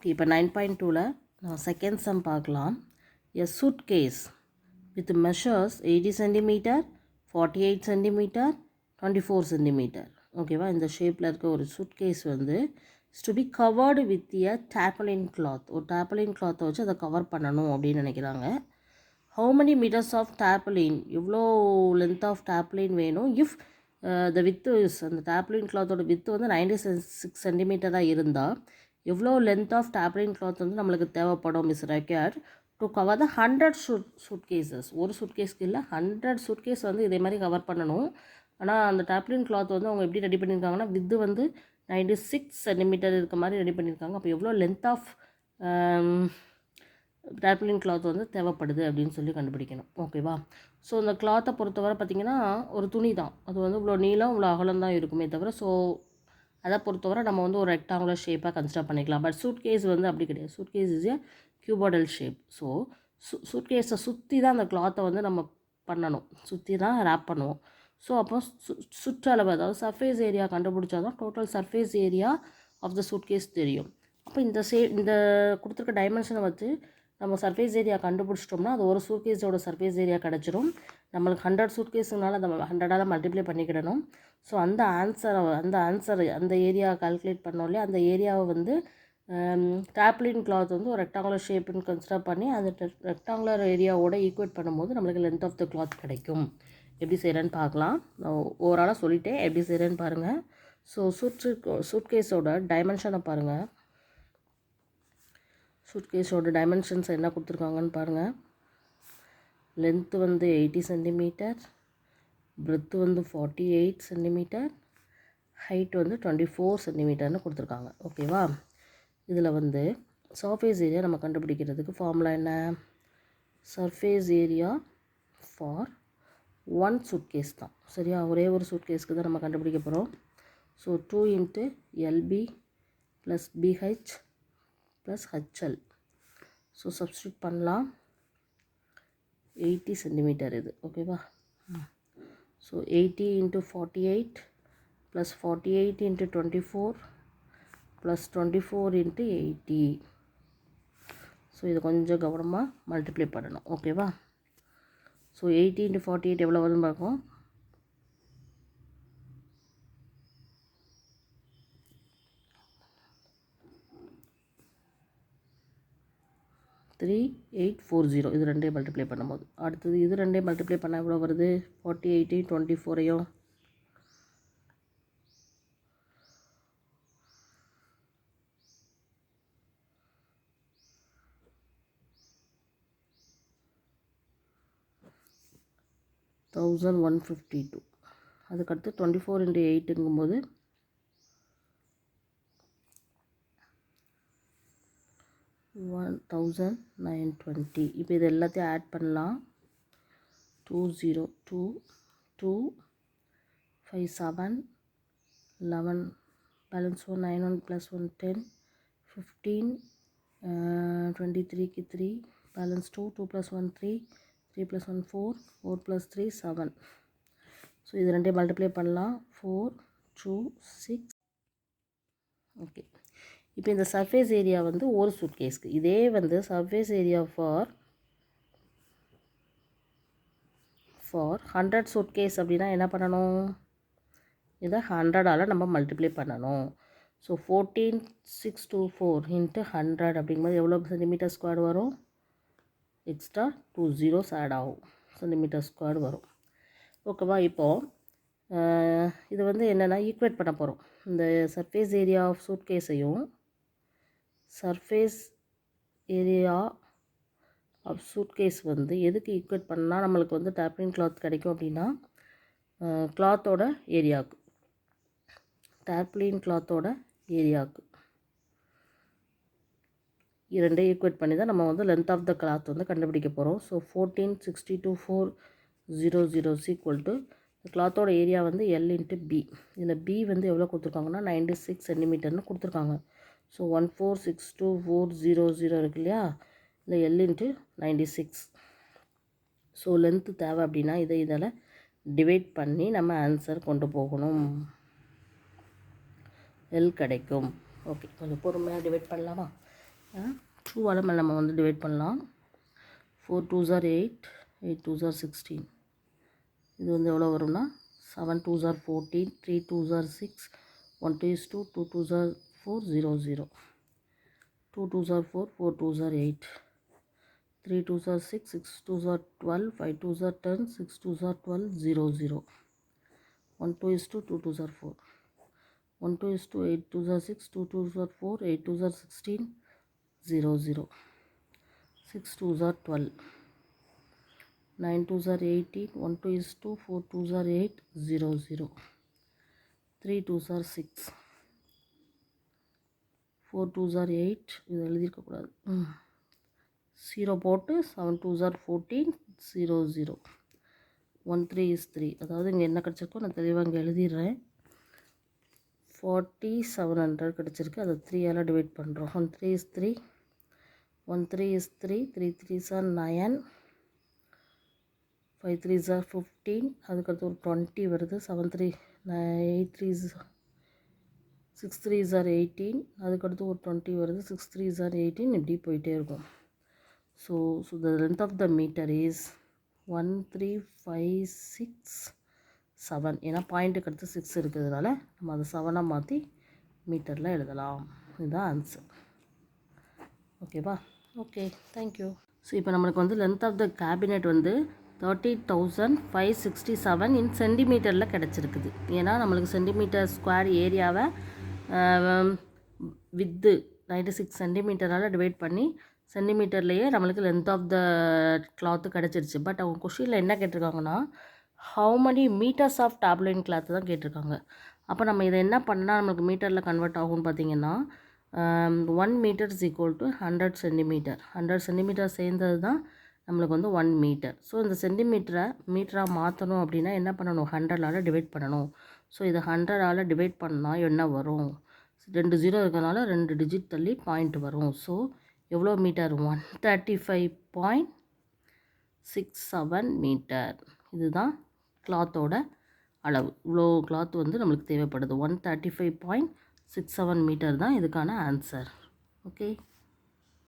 இப்போ 9.2ல நம்ம second sum பார்க்கலாம். A suitcase with measures 80 centimeter, 48 centimeter, 24 centimeter. ஓகேவா, இந்த ஷேப்பில் இருக்க ஒரு சூட்கேஸ் வந்து to be covered with a tarpaulin cloth. ஒரு tarpaulin cloth வச்சு அதை கவர் பண்ணணும் அப்படின்னு நினைக்கிறாங்க. How many meters of tarpaulin, எவ்வளோ லென்த் ஆஃப் tarpaulin வேணும் if the width is, அந்த tarpaulin clothோட width வந்து 96 சென்டிமீட்டராக இருந்தால் எவ்வளோ லென்த் ஆஃப் tarpaulin cloth வந்து நம்மளுக்கு தேவைப்படும் is required to cover the 100 suitcases. ஒரு சூட்கேஸ்க்கு இல்லை, 100 suitcase வந்து இதே மாதிரி கவர் பண்ணணும். ஆனால் அந்த tarpaulin cloth வந்து அவங்க எப்படி ரெடி பண்ணியிருக்காங்கன்னா வித்து வந்து 96 சென்டிமீட்டர் இருக்க மாதிரி ரெடி பண்ணியிருக்காங்க. அப்போ எவ்வளோ லென்த் ஆஃப் tarpaulin cloth வந்து தேவைப்படுது அப்படின்னு சொல்லி கண்டுபிடிக்கணும். ஓகேவா, ஸோ இந்த கிளாத்தை பொறுத்தவரை பார்த்திங்கன்னா ஒரு துணி தான், அது வந்து இவ்வளோ நீளம் இவ்வளோ அகலம் தான் இருக்குமே தவிர, ஸோ அதை பொறுத்தவரை நம்ம வந்து ஒரு ரெக்டாங்குலர் ஷேப்பாக கன்சிடர் பண்ணிக்கலாம். பட் சூட்கேஸ் வந்து அப்படி கிடையாது. Suitcase is a cuboidal shape. So சூட்கேஸை சுற்றி தான் அந்த கிளாத்தை வந்து நம்ம பண்ணணும், சுற்றி தான் ரேப் பண்ணுவோம். ஸோ அப்போ சுற்றளவு, அதாவது சர்ஃபேஸ் ஏரியா கண்டுபிடிச்சா தான் total surface area of the suitcase தெரியும். அப்போ இந்த கொடுத்துருக்க டைமென்ஷனை வச்சு நம்ம சர்ஃபேஸ் ஏரியா கண்டுபிடிச்சிட்டோம்னா அது ஒரு சூட்கேஸோட சர்ஃபேஸ் ஏரியா கிடச்சிரும். நம்மளுக்கு 100 சூட்கேஸுனால அதை 100ஆல் மல்டிப்ளை பண்ணிக்கிடணும். ஸோ அந்த ஏரியா கால்குலேட் பண்ணோம் இல்லையா, அந்த ஏரியாவை வந்து tarpaulin cloth வந்து ஒரு ரெக்டாங்குலர் ஷேப்புன்னு கன்சிடர் பண்ணி அந்த ரெக்டாங்குலர் ஏரியாவோட ஈக்குவேட் பண்ணும்போது நம்மளுக்கு லென்த் ஆஃப் த கிளாத் கிடைக்கும். எப்படி செய்கிறேன்னு பார்க்கலாம். ஓவராலாக சொல்லிட்டேன், எப்படி செய்கிறேன்னு பாருங்கள். ஸோ சூட்கேஸோட டைமென்ஷனை பாருங்கள். சூட்கேஸோட டைமென்ஷன்ஸ் என்ன கொடுத்துருக்காங்கன்னு பாருங்கள். லென்த்து வந்து 80 சென்டிமீட்டர், பிரெத்து வந்து 48 சென்டிமீட்டர், ஹைட் வந்து 24 சென்டிமீட்டர்னு கொடுத்துருக்காங்க. ஓகேவா, இதில் வந்து சர்ஃபேஸ் ஏரியா நம்ம கண்டுபிடிக்கிறதுக்கு ஃபார்முலா என்ன? Surface area for one suitcase தான். சரியா, ஒரே ஒரு சூட்கேஸ்க்கு தான் நம்ம கண்டுபிடிக்க போகிறோம். So 2 × LB + BH + HL. So substitute பண்ணலாம். 80 சென்டிமீட்டர் இது. ஓகேவா, ஸோ 80 × 48 + 48 × 24 + 24 × 80. ஸோ இது கொஞ்சம் கவனமாக மல்டிப்ளை பண்ணணும். ஓகேவா, ஸோ 80 × 48 எவ்வளோ வருதுன்னு பார்ப்போம். 3840. இது ரெண்டையும் மல்டிப்ளை பண்ணும்போது அடுத்தது இது ரெண்டையும் மல்டிப்ளை பண்ணால் எவ்வளோ வருது? 48 24 1152. அதுக்கடுத்து 24 × 8ங்கும்போது 1920. இப்போ இது எல்லாத்தையும் ஆட் பண்ணலாம். 202 2 5 7 11 பேலன்ஸ் 1 9 1 + 1 10 15 23க்கு 3 பேலன்ஸ் 2 2 + 1 3 3 + 1 4 4 + 3 7. ஸோ இது ரெண்டையும் மல்டிப்ளை பண்ணலாம். 4 2 6. ஓகே, இப்போ இந்த சர்ஃபேஸ் ஏரியா வந்து ஒரு சூட்கேஸ்க்கு, இதே வந்து சர்ஃபேஸ் ஏரியா ஃபார் 100 சூட்கேஸ் அப்படின்னா என்ன பண்ணணும்? இதை 100ஆல் நம்ம மல்டிப்ளை பண்ணணும். ஸோ 14624 × 100 அப்படிங்கும்போது எவ்வளோ சென்டிமீட்டர் ஸ்கொயர் வரும்? எக்ஸ்ட்ரா 2 zeros ஆட் ஆகும், சென்டிமீட்டர் ஸ்கொயர் வரும். ஓகேவா, இப்போது இது வந்து என்னென்னா ஈக்குவேட் பண்ண போகிறோம். இந்த சர்ஃபேஸ் ஏரியா ஆஃப் சூட்கேஸையும் சர்ஃபேஸ் ஏரியா ஆஃப் சூட்கேஸ் வந்து எதுக்கு ஈக்குவேட் பண்ணால் நம்மளுக்கு வந்து tarpaulin cloth கிடைக்கும் அப்படின்னா கிளாத்தோட ஏரியாவுக்கு, tarpaulin clothோட ஏரியாவுக்கு இரண்டே ஈக்குவேட் பண்ணி தான் நம்ம வந்து லென்த் ஆஃப் த கிளாத் வந்து கண்டுபிடிக்க போகிறோம். ஸோ 1462400 = கிளாத்தோட ஏரியா வந்து L × B. இதில் B வந்து எவ்வளோ கொடுத்துருக்காங்கன்னா 96 சென்டிமீட்டர்னு கொடுத்துருக்காங்க. ஸோ 1462400 இருக்கு இல்லையா, இந்த L × 96. ஸோ லென்த்து தேவை அப்படின்னா இதில் டிவைட் பண்ணி நம்ம ஆன்சர் கொண்டு போகணும், L கிடைக்கும். ஓகே, கொஞ்சம் பொறுமையாக டிவைட் பண்ணலாமா? 2ஆல் நம்ம வந்து டிவைட் பண்ணலாம். 4 2s are 8, 8 2s are 16. இது வந்து எவ்வளோ வரும்னா 7 2s are 14, 3 2s are 6, 1 2 is 2, 2 2s are 4, 0 0. 2 2s are 4, 4 2s are 8, 3 2s are 6, 6 2s are 12, 5 2s are 10, 6 2s are 12, 0 0. 1 2 is 2, 2 2s are 4. 1 2 is 2, 8 2s are 6, 2 2s are 4, 8 2s are 16, 0 0. 6 2s are 12. 9 2s are 18, 1 2 is 2, 4 2s are 8, 0 0. 3 2s are 6, 4 2s are 8, இது எழுதியிருக்கக்கூடாது, 0 போட்டு 7 2s are 14, 0 0. 1 3 is 3, அதாவது இங்கே என்ன கிடச்சிருக்கோ நான் தெளிவாக இங்கே எழுதிடுறேன். 4700 கிடச்சிருக்கு, அதை 3ஆல் டிவைட் பண்ணுறோம். 1 3 is 3, 1 3 is 3, 3 3s are 9, 5 3s are 15, அதுக்கடுத்து ஒரு 20 வருது. 7 3 8 3s 6 3s are 18, அதுக்கடுத்து ஒரு 20 வருது. 6 3s are 18, இப்படி போயிட்டே இருக்கும். So the length of the meter is 1 3 5 6 7. ஏன்னா பாயிண்ட்டுக்கு அடுத்து 6 இருக்கிறதுனால நம்ம அதை 7ஆக மாற்றி மீட்டரில் எழுதலாம். இதுதான் ஆன்சர். ஓகேவா? Okay, thank you. ஸோ இப்போ நம்மளுக்கு வந்து லென்த் ஆஃப் த கேபினெட் வந்து 30,567 இன் சென்டிமீட்டரில் கிடச்சிருக்குது. ஏன்னா நம்மளுக்கு சென்டிமீட்டர் ஸ்கொயர் ஏரியாவை வித்து 96 சென்டிமீட்டரால் டிவைட் பண்ணி சென்டிமீட்டர்லேயே நம்மளுக்கு லென்த் ஆஃப் த கிளாத்து கிடச்சிருச்சு. பட் அவங்க கொஷினில் என்ன கேட்டிருக்காங்கன்னா how many metres of tarpaulin cloth தான் கேட்டிருக்காங்க. அப்போ நம்ம இதை என்ன பண்ணால் நம்மளுக்கு மீட்டரில் கன்வெர்ட் ஆகும்னு பார்த்தீங்கன்னா 1 metre is equal to 100 centimetre. 100 centimetre சேர்ந்தது தான் நம்மளுக்கு வந்து 1 மீட்டர். ஸோ இந்த சென்டிமீட்டரை மீட்டராக மாற்றணும் அப்படின்னா என்ன பண்ணணும், 100ஆல் டிவைட் பண்ணணும். ஸோ இதை 100ஆல் டிவைட் பண்ணால் என்ன வரும், 2 0 இருக்கிறதுனால 2 டிஜிட் தள்ளி பாயிண்ட் வரும். ஸோ எவ்வளோ மீட்டர், 135.67 மீட்டர். இதுதான் கிளாத்தோட அளவு. இவ்வளோ கிளாத் வந்து நம்மளுக்கு தேவைப்படுது. 135.67 மீட்டர் தான் இதுக்கான ஆன்சர். ஓகே.